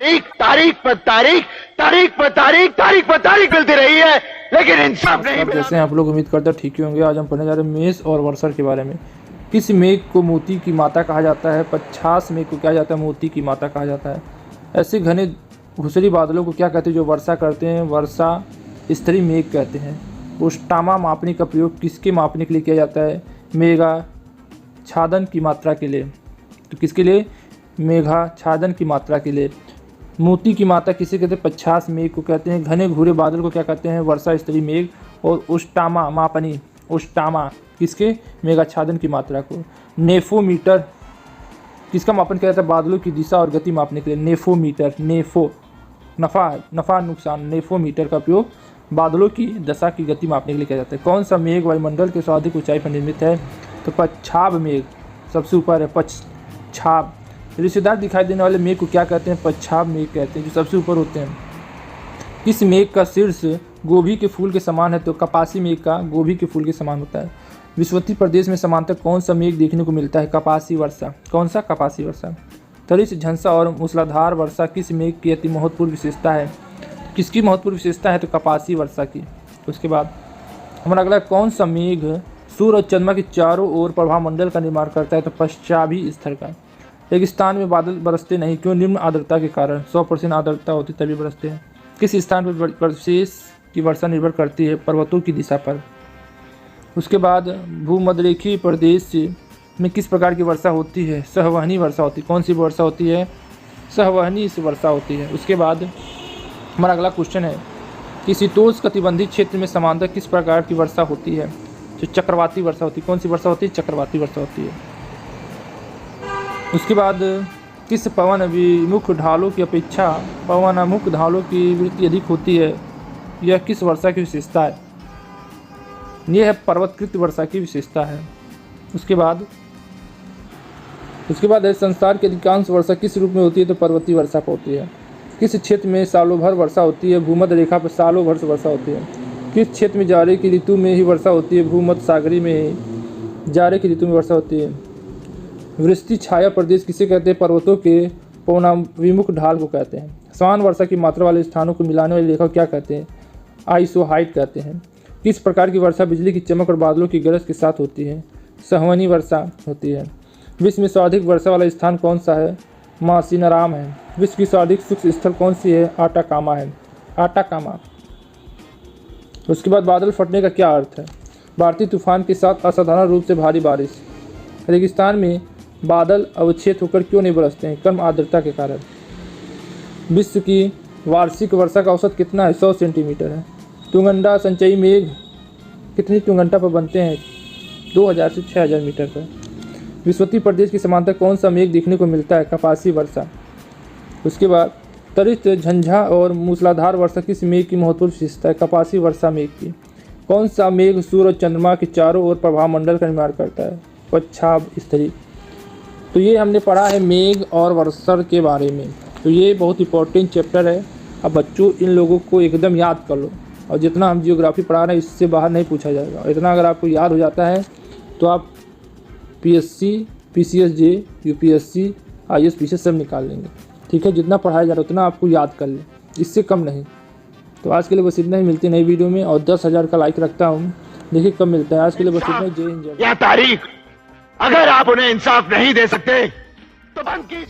तारीख पर तारीख, तारीख पर तारीख, तारीख पर तारीख मिलती रही है, लेकिन इंसाफ नहीं मिला। जैसे आप लोग उम्मीद करते हैं ठीक ही होंगे। आज हम पढ़ने जा रहे हैं मेष और वर्षा के बारे में। किस मेघ को मोती की माता कहा जाता है? 50 मेघ को क्या जाता है? मोती की माता कहा जाता है। ऐसे घने घुसरी बादलों को क्या कहते हैं जो वर्षा करते हैं? वर्षा स्तरीय मेघ कहते हैं। उष्टामा मापने का प्रयोग किसके मापने के लिए किया जाता है? मेघाच्छादन की मात्रा के लिए। तो किसके लिए? मेघाच्छादन की मात्रा के लिए। मोती की माता किसे कहते हैं? 50 मेघ को कहते हैं। घने घूरे बादल को क्या कहते हैं? वर्षा स्तरीय मेघ। और उष्टामा मापनी, उष्टामा किसके? मेघाच्छादन की मात्रा को। नेफोमीटर किसका मापन किया जाता है? बादलों की दिशा और गति मापने के लिए। नेफोमीटर, नेफो नफ़ा नुकसान, नेफोमीटर का उपयोग बादलों की दशा की गति मापने के लिए किया जाता है। कौन सा मेघ वायुमंडल के सर्वाधिक ऊंचाई पर निर्मित है? तो पच्छाद मेघ सबसे ऊपर है। पच्छाद रिश्तेदार दिखाई देने वाले मेघ को क्या कहते हैं? पच्छाद मेघ कहते हैं, जो सबसे ऊपर होते हैं। किस मेघ का शीर्ष गोभी के फूल के समान है? तो कपासी मेघ का गोभी के फूल के समान होता है। विश्वती प्रदेश में समांतर कौन सा मेघ देखने को मिलता है? कपासी वर्षा। कौन सा? कपासी वर्षा। तरिश, झंसा और मूसलाधार वर्षा किस मेघ की अति महत्वपूर्ण विशेषता है? किसकी महत्वपूर्ण विशेषता है? तो कपासी वर्षा की। उसके बाद हमारा अगला कौन सा मेघ सूर्य और चंद्रमा के चारों ओर प्रभाव मंडल का निर्माण करता है? तो पश्चाभी स्तर का। रेगिस्तान में बादल बरसते नहीं क्यों? निम्न आर्द्रता के कारण। 100% आर्द्रता होती तभी बरसते हैं। किस स्थान पर विशेष की वर्षा निर्भर करती है? पर्वतों की दिशा पर। उसके बाद भूमध्यरेखीय प्रदेश में किस प्रकार की वर्षा होती है? सहवहनी वर्षा होती है। कौन सी वर्षा होती है? सहवहनी से वर्षा होती है। उसके बाद हमारा अगला क्वेश्चन है कि शीतोष्ण कटिबंधीय क्षेत्र में समांतर किस प्रकार की वर्षा होती है? जो चक्रवाती वर्षा होती है। कौन सी वर्षा होती है? चक्रवाती वर्षा होती है। उसके बाद किस पवन विमुख ढालों की अपेक्षा पवनामुख ढालों की वृत्ति अधिक होती है? यह किस वर्षा की विशेषता है? यह है पर्वतकृत वर्षा की विशेषता है। उसके बाद है संसार की अधिकांश वर्षा किस रूप में होती है? तो पर्वतीय वर्षा पर होती है। किस क्षेत्र में सालों भर वर्षा होती है? भूमध्य रेखा पर सालों भर से वर्षा होती है। किस क्षेत्र में जाड़े की ऋतु में ही वर्षा होती है? भूमध्य सागरी में ही जाड़े की ऋतु में वर्षा होती है। वृष्टि छाया प्रदेश किसे कहते हैं? पर्वतों के पवनाभिमुख ढाल को कहते हैं। समान वर्षा की मात्रा वाले स्थानों को मिलाने वाली रेखा को क्या कहते हैं? आइसोहाइट कहते हैं। किस प्रकार की वर्षा बिजली की चमक और बादलों की गरज के साथ होती है? सहवनी वर्षा होती है। विश्व में सर्वाधिक वर्षा वाला स्थान कौन सा है? मासिनराम है। विश्व की सर्वाधिक शुष्क स्थल कौन सी है? आटाकामा है। आटाकामा। उसके बाद बादल फटने का क्या अर्थ है? भारतीय तूफान के साथ असाधारण रूप से भारी बारिश। रेगिस्तान में बादल अवक्षेप होकर क्यों नहीं बरसते हैं? कम आर्द्रता के कारण। विश्व की वार्षिक वर्षा का औसत कितना है? 100 सेंटीमीटर है। तुंगंडा संचयी मेघ कितनी तुंगंटा पर बनते हैं? 2000 से 6000 मीटर पर। विश्वती प्रदेश की समांतर कौन सा मेघ देखने को मिलता है? कपासी वर्षा। उसके बाद तरिश, झंझा और मूसलाधार वर्षा किस मेघ की महत्वपूर्ण विशेषता है? कपासी वर्षा मेघ की। कौन सा मेघ सूर्य और चंद्रमा के चारों ओर प्रभाव मंडल का निर्माण करता है? पच्छाद स्तरीय। तो ये हमने पढ़ा है मेघ और वर्षा के बारे में। तो ये बहुत इंपॉर्टेंट चैप्टर है। अब बच्चों इन लोगों को एकदम याद कर लो, और जितना हम जियोग्राफी पढ़ा रहे हैं इससे बाहर नहीं पूछा जाएगा। इतना अगर आपको याद हो जाता है तो आप PSC, PCSJ, UPSC, IAS, PCS सब निकाल लेंगे। ठीक है, जितना पढ़ाया जा रहा है उतना आपको याद कर लें, इससे कम नहीं। तो आज के लिए बस इतना ही। मिलते नई वीडियो में, और 10,000 का लाइक रखता हूँ। देखिए कब मिलता है। आज के लिए बस इतना ही। जय हिंद। या तारीख, अगर आप उन्हें इंसाफ नहीं दे सकते तो बंद कीजिए।